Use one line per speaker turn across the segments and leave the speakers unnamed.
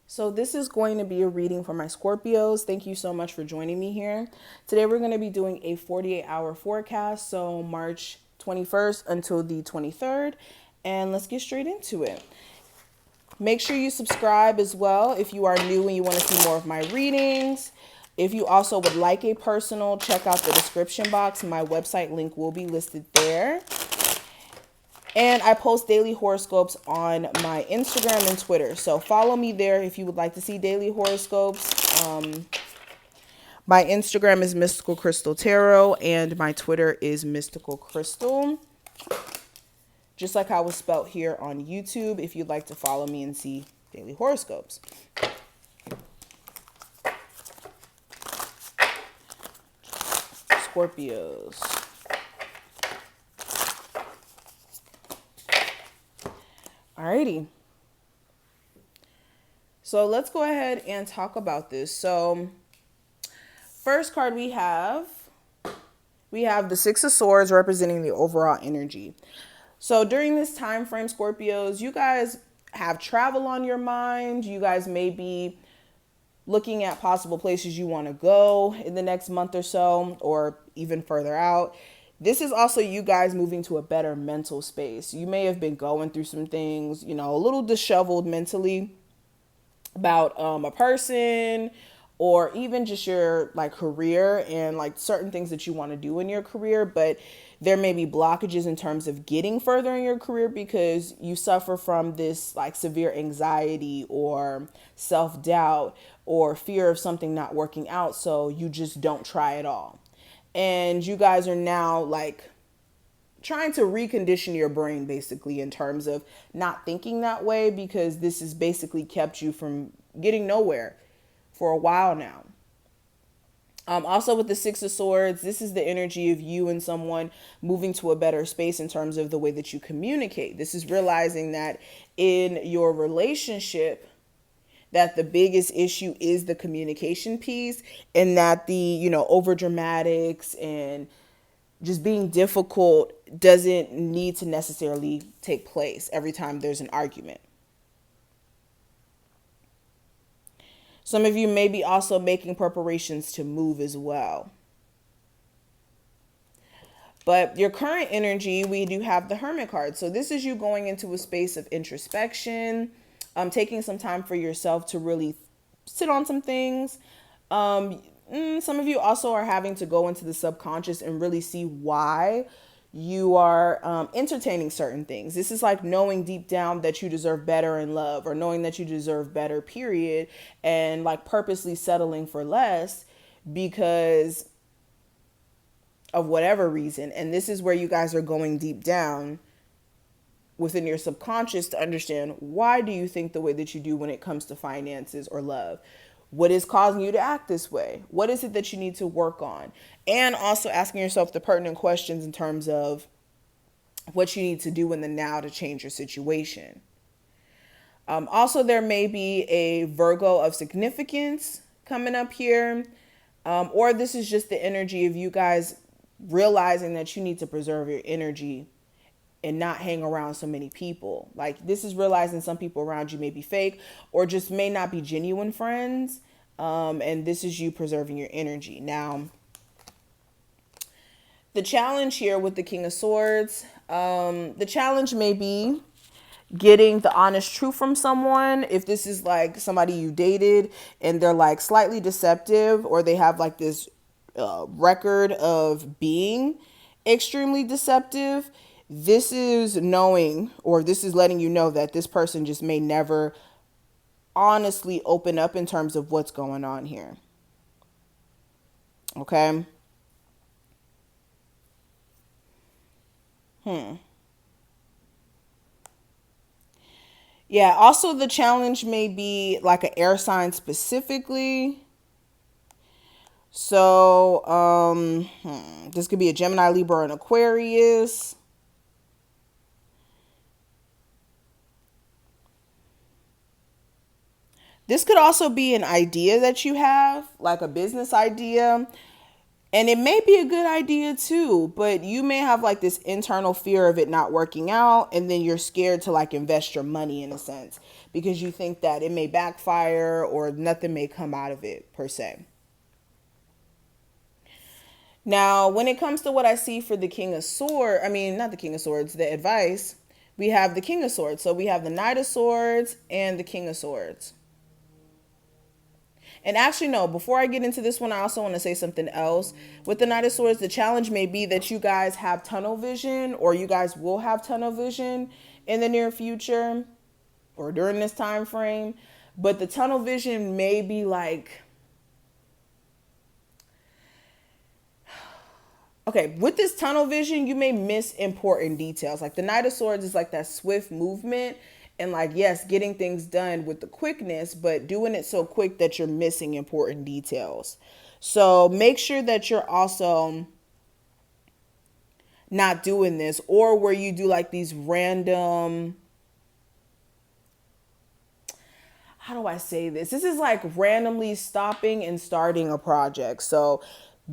So this is going to be a reading for my Scorpios. Thank you so much for joining me here. Today we're going to be doing a 48-hour forecast, so March 21st until the 23rd, and let's get straight into it. Make sure you subscribe as well if you are new and you want to see more of my readings. If you also would like a personal, check out the description box. My website link will be listed there. And I post daily horoscopes on my Instagram and Twitter. So follow me there if you would like to see daily horoscopes. My Instagram is Mystical Crystal Tarot and my Twitter is Mystical Crystal. Just like how it was spelled here on YouTube if you'd like to follow me and see daily horoscopes. Scorpios. Alrighty. So let's go ahead and talk about this. So first card we have the Six of Swords representing the overall energy. So during this time frame, Scorpios, you guys have travel on your mind. You guys may be looking at possible places you want to go in the next month or so, or even further out. This is also you guys moving to a better mental space. You may have been going through some things, a little disheveled mentally about a person or even just your career and certain things that you want to do in your career, but there may be blockages in terms of getting further in your career because you suffer from this severe anxiety or self-doubt or fear of something not working out, so you just don't try at all. And you guys are now trying to recondition your brain basically in terms of not thinking that way, because this has basically kept you from getting nowhere for a while now. Also with the Six of Swords, this is the energy of you and someone moving to a better space in terms of the way that you communicate. This is realizing that in your relationship that the biggest issue is the communication piece, and that the, over dramatics and just being difficult doesn't need to necessarily take place every time there's an argument. Some of you may be also making preparations to move as well. But your current energy, we do have the Hermit card. So this is you going into a space of introspection, taking some time for yourself to really sit on some things. Some of you also are having to go into the subconscious and really see why you are entertaining certain things. This is like knowing deep down that you deserve better in love, or knowing that you deserve better, period, and purposely settling for less because of whatever reason. And this is where you guys are going deep down within your subconscious to understand, why do you think the way that you do when it comes to finances or love? What is causing you to act this way? What is it that you need to work on? And also asking yourself the pertinent questions in terms of what you need to do in the now to change your situation. Also, there may be a Virgo of significance coming up here. Or this is just the energy of you guys realizing that you need to preserve your energy and not hang around so many people. This is realizing some people around you may be fake or just may not be genuine friends. And this is you preserving your energy. Now, the challenge here with the King of Swords, the challenge may be getting the honest truth from someone. If this is somebody you dated and they're slightly deceptive, or they have this record of being extremely deceptive, this is knowing, or this is letting you know that this person just may never honestly open up in terms of what's going on here. Okay. Yeah, also the challenge may be an air sign specifically. So, this could be a Gemini, Libra, and Aquarius. This could also be an idea that you have, like a business idea, And it may be a good idea too, but you may have like this internal fear of it not working out. And then you're scared to like invest your money in a sense because you think that it may backfire or nothing may come out of it per se. Now, when it comes to what I see for the King of Swords, I mean, not the King of Swords, the advice, we have the King of Swords. So we have the Knight of Swords and the King of Swords. And actually, no, before I get into this one, I also want to say something else. With the Knight of Swords, the challenge may be that you guys have tunnel vision, or you guys will have tunnel vision in the near future or during this time frame. But the tunnel vision may be like, okay, with this tunnel vision, you may miss important details. Like the Knight of Swords is like that swift movement and like, yes, getting things done with the quickness, but doing it so quick that you're missing important details. So make sure that you're also not doing this, or where you do like these random, how do I say this? This is like randomly stopping and starting a project. So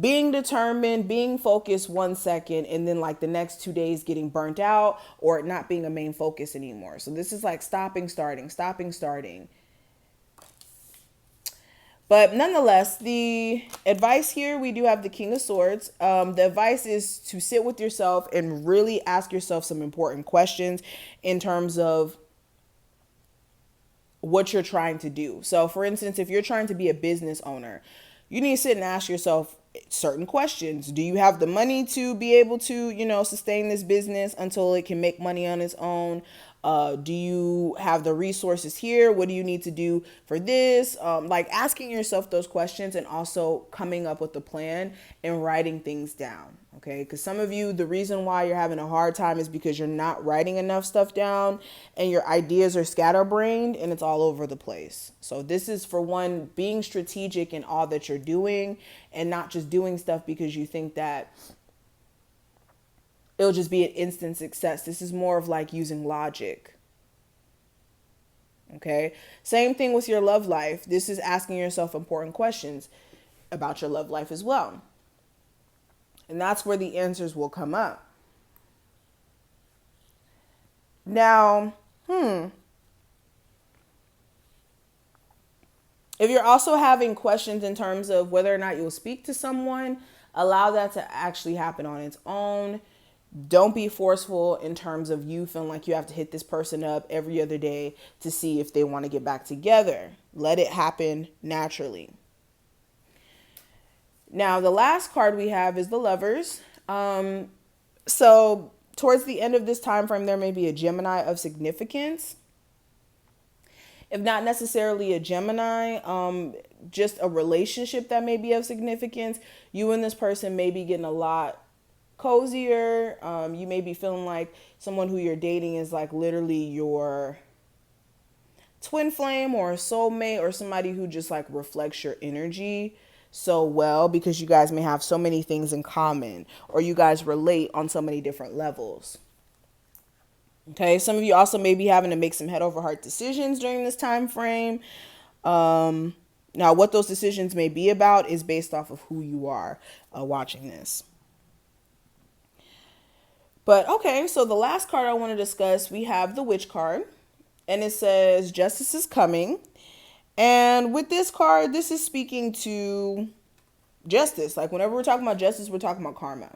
being determined, being focused 1 second, and then like the next 2 days getting burnt out or it not being a main focus anymore. So this is like stopping, starting, stopping, starting. But nonetheless, the advice here, we do have the King of Swords. The advice is to sit with yourself and really ask yourself some important questions in terms of what you're trying to do. So for instance, if you're trying to be a business owner, you need to sit and ask yourself certain questions. Do you have the money to be able to, sustain this business until it can make money on its own? Do you have the resources here? What do you need to do for this? Like asking yourself those questions and also coming up with a plan and writing things down. Okay. Because some of you, the reason why you're having a hard time is because you're not writing enough stuff down and your ideas are scatterbrained and it's all over the place. So this is, for one, being strategic in all that you're doing and not just doing stuff because you think that it'll just be an instant success. This is more of like using logic. Okay. Same thing with your love life. This is asking yourself important questions about your love life as well. And that's where the answers will come up. Now, if you're also having questions in terms of whether or not you'll speak to someone, allow that to actually happen on its own. Don't be forceful in terms of you feeling like you have to hit this person up every other day to see if they want to get back together. Let it happen naturally. Now, the last card we have is the Lovers. So towards the end of this time frame, there may be a Gemini of significance. If not necessarily a Gemini, just a relationship that may be of significance. You and this person may be getting a lot cozier. You may be feeling like someone who you're dating is like literally your twin flame or a soulmate or somebody who just like reflects your energy so well because you guys may have so many things in common or you guys relate on so many different levels. Okay, some of you also may be having to make some head over heart decisions during this time frame. Now, what those decisions may be about is based off of who you are watching this. But okay, so the last card I want to discuss, we have the Witch card, and it says justice is coming. And with this card, this is speaking to justice. Like whenever we're talking about justice, we're talking about karma.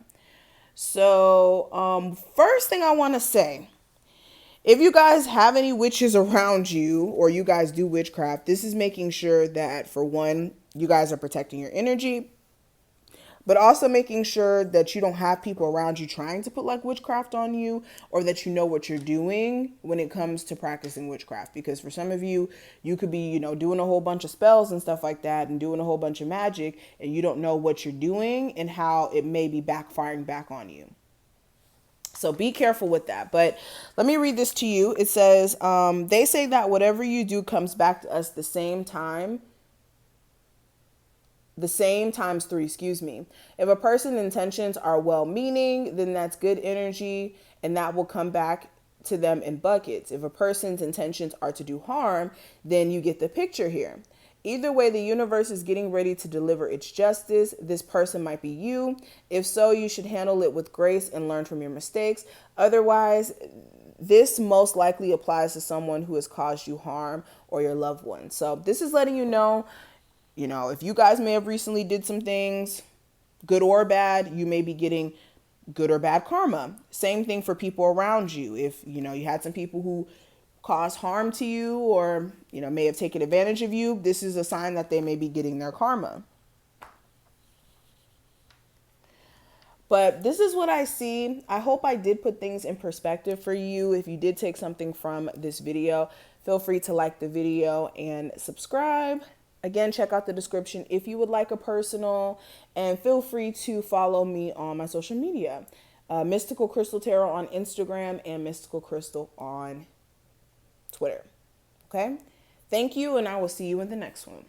So first thing I want to say, if you guys have any witches around you or you guys do witchcraft, this is making sure that, for one, you guys are protecting your energy, but also making sure that you don't have people around you trying to put like witchcraft on you, or that you know what you're doing when it comes to practicing witchcraft. Because for some of you, you could be, doing a whole bunch of spells and stuff like that and doing a whole bunch of magic, and you don't know what you're doing and how it may be backfiring back on you. So be careful with that. But let me read this to you. It says, they say that whatever you do comes back to us the same times 3, excuse me. If a person's intentions are well-meaning, then that's good energy and that will come back to them in buckets. If a person's intentions are to do harm, then you get the picture here. Either way, the universe is getting ready to deliver its justice. This person might be you. If so, you should handle it with grace and learn from your mistakes. Otherwise, this most likely applies to someone who has caused you harm or your loved one. So this is letting you know, if you guys may have recently did some things, good or bad, you may be getting good or bad karma. Same thing for people around you. If, you know, you had some people who caused harm to you or, you know, may have taken advantage of you, this is a sign that they may be getting their karma. But this is what I see. I hope I did put things in perspective for you. If you did take something from this video, feel free to like the video and subscribe. Again, check out the description if you would like a personal, and feel free to follow me on my social media. Mystical Crystal Tarot on Instagram and Mystical Crystal on Twitter. Okay? Thank you, and I will see you in the next one.